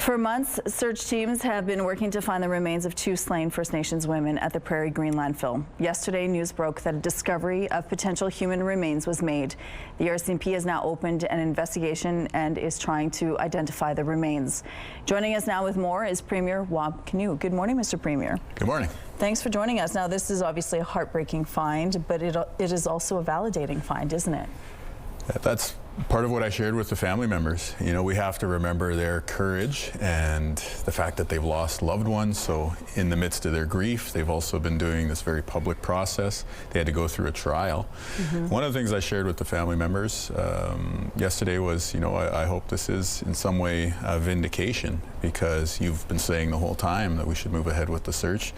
For months, search teams have been working to find the remains of 2 slain First Nations women at the Prairie Green Landfill. Yesterday, news broke that a discovery of potential human remains was made. The RCMP has now opened an investigation and is trying to identify the remains. Joining us now with more is Premier Wab Kinew. Good morning, Mr. Premier. Good morning. Thanks for joining us. Now, this is obviously a heartbreaking find, but it is also a validating find, isn't it? That's part of what I shared with the family members. You know, we have to remember their courage and the fact that they've lost loved ones. So in the midst of their grief, they've also been doing this very public process. They had to go through a trial. One of the things I shared with the family members yesterday was, you know, I hope this is in some way a vindication, because you've been saying the whole time that we should move ahead with the search.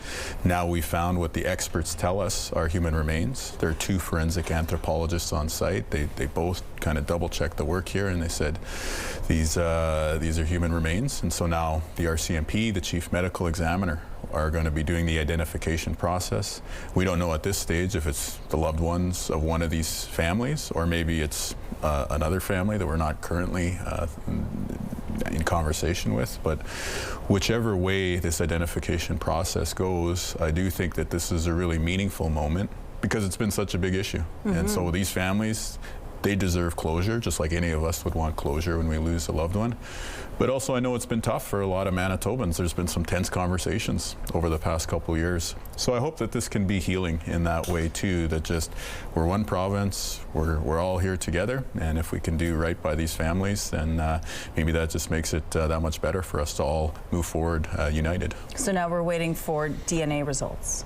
Now we found what the experts tell us are human remains. There are 2 forensic anthropologists on site. They both kind of double-checked the work here, and they said these are human remains. And so now the RCMP, the chief medical examiner, are going to be doing the identification process. We don't know at this stage if it's the loved ones of one of these families, or maybe it's another family that we're not currently in conversation with. But whichever way this identification process goes, I do think that this is a really meaningful moment, because it's been such a big issue. And so these families, they deserve closure, just like any of us would want closure when we lose a loved one. But also, I know it's been tough for a lot of Manitobans. There's been some tense conversations over the past couple of years. So I hope that this can be healing in that way too, that just we're one province, we're all here together, and if we can do right by these families, then maybe that just makes it that much better for us to all move forward united. So now we're waiting for DNA results.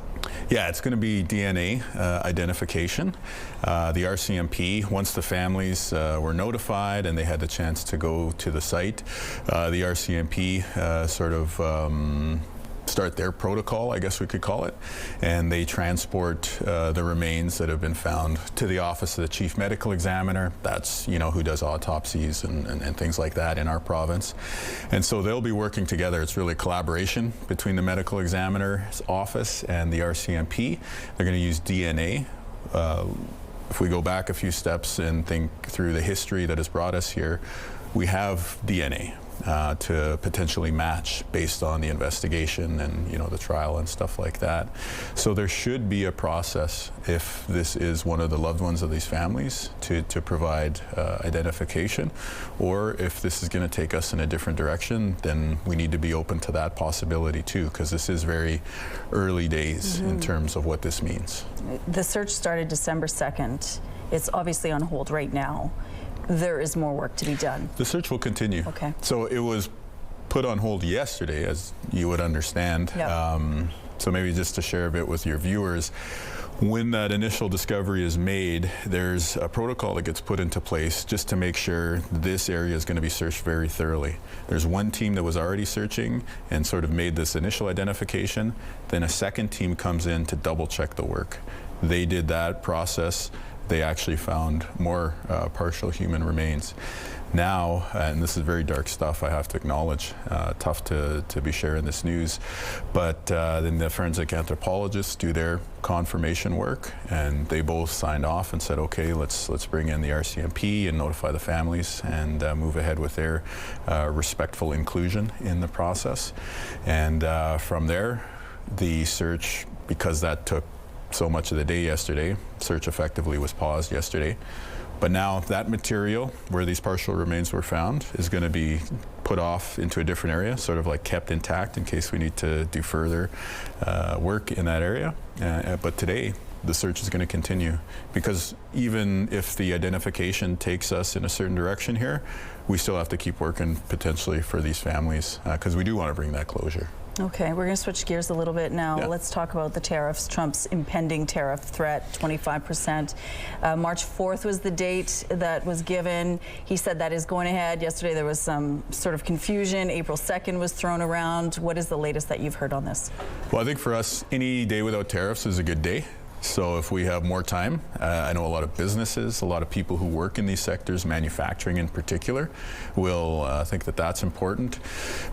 Yeah, it's going to be DNA identification. The RCMP, once the families were notified and they had the chance to go to the site, the RCMP sort of start their protocol, I guess we could call it, and they transport the remains that have been found to the office of the chief medical examiner. That's, you know, who does autopsies and things like that in our province. And so they'll be working together. It's really a collaboration between the medical examiner's office and the RCMP. They're going to use DNA. If we go back a few steps and think through the history that has brought us here, we have DNA to potentially match based on the investigation and, you know, the trial and stuff like that. So there should be a process, if this is one of the loved ones of these families, to provide identification. Or if this is going to take us in a different direction, then we need to be open to that possibility too, because this is very early days in terms of what this means. The search started December 2nd. It's obviously on hold right now. There is more work to be done. The search will continue. Okay. So it was put on hold yesterday, as you would understand. Yep. So maybe just to share a bit with your viewers, when that initial discovery is made, there's a protocol that gets put into place just to make sure this area is going to be searched very thoroughly. There's one team that was already searching and sort of made this initial identification. Then a second team comes in to double check the work. They did that process. They actually found more partial human remains. Now, and this is very dark stuff, I have to acknowledge, tough to be sharing this news, but then the forensic anthropologists do their confirmation work, and they both signed off and said, okay, let's bring in the RCMP and notify the families and move ahead with their respectful inclusion in the process. And from there, the search, because that took so much of the day yesterday, search effectively was paused yesterday. But now that material where these partial remains were found is going to be put off into a different area, sort of like kept intact in case we need to do further work in that area. But today, the search is going to continue, because even if the identification takes us in a certain direction here, we still have to keep working potentially for these families, because we do want to bring that closure. Okay, we're going to switch gears a little bit now. Yeah. Let's talk about the tariffs, Trump's impending tariff threat, 25%. March 4th was the date that was given. He said that is going ahead. Yesterday there was some sort of confusion. April 2nd was thrown around. What is the latest that you've heard on this? Well, I think for us, any day without tariffs is a good day. So if we have more time, I know a lot of businesses, a lot of people who work in these sectors, manufacturing in particular, will think that that's important.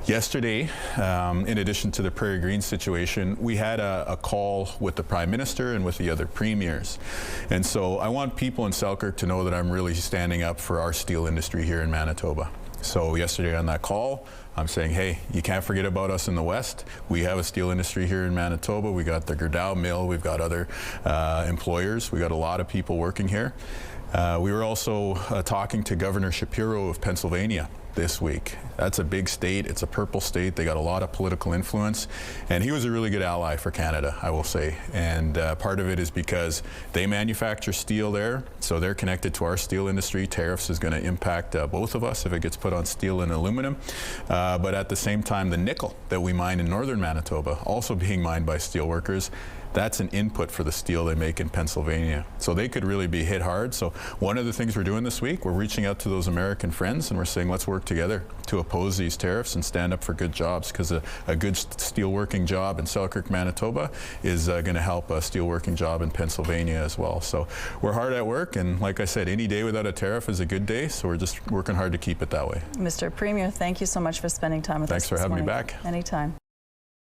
Yesterday, in addition to the Prairie Green situation, we had a call with the Prime Minister and with the other premiers. And so I want people in Selkirk to know that I'm really standing up for our steel industry here in Manitoba. So yesterday on that call, I'm saying, hey, you can't forget about us in the West. We have a steel industry here in Manitoba. We got the Gerdau mill. We've got other employers. We got a lot of people working here. We were also talking to Governor Shapiro of Pennsylvania this week. That's a big state. It's a purple state. They got a lot of political influence, and he was a really good ally for Canada, I will say. And part of it is because they manufacture steel there, so they're connected to our steel industry. Tariffs is going to impact both of us if it gets put on steel and aluminum. But at the same time, the nickel that we mine in northern Manitoba, also being mined by steel workers, that's an input for the steel they make in Pennsylvania. So they could really be hit hard. So one of the things we're doing this week, we're reaching out to those American friends and we're saying, let's work together to oppose these tariffs and stand up for good jobs, because a good steelworking job in Selkirk, Manitoba is going to help a steelworking job in Pennsylvania as well. So we're hard at work, and like I said, any day without a tariff is a good day, so we're just working hard to keep it that way. Mr. Premier, thank you so much for spending time with us. Thanks for having me back. Anytime.